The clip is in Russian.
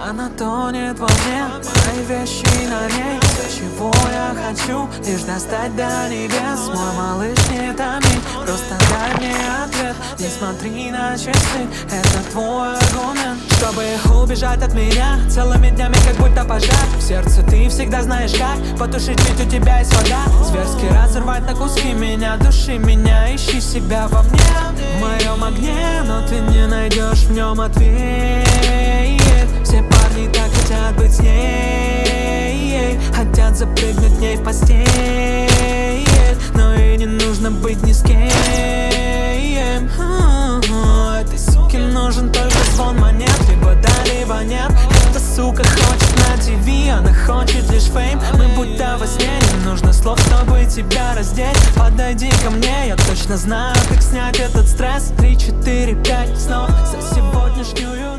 Она тонет во мне, мои вещи на ней. Все, чего я хочу, лишь достать до небес. Мой малыш, не томи, просто дай мне ответ. Не смотри на часы, это твой аргумент. Чтобы убежать от меня целыми днями, как будто пожар. В сердце ты всегда знаешь как потушить, ведь у тебя есть вода. Зверски разорвать на куски меня, души меня, ищи себя во мне. В моем огне, но ты не найдешь в нем ответ. Все парни так хотят быть с ней, хотят запрыгнуть в ней в постель, но и не нужно быть ни с кем. Этой суке нужен только звон монет, либо да, либо нет. Эта сука хочет на ТВ, она хочет лишь фейм. Мы будто во сне, не нужно слов, чтобы тебя раздеть. Подойди ко мне, я точно знаю, как снять этот стресс. 3, 4, 5 снов за сегодняшнюю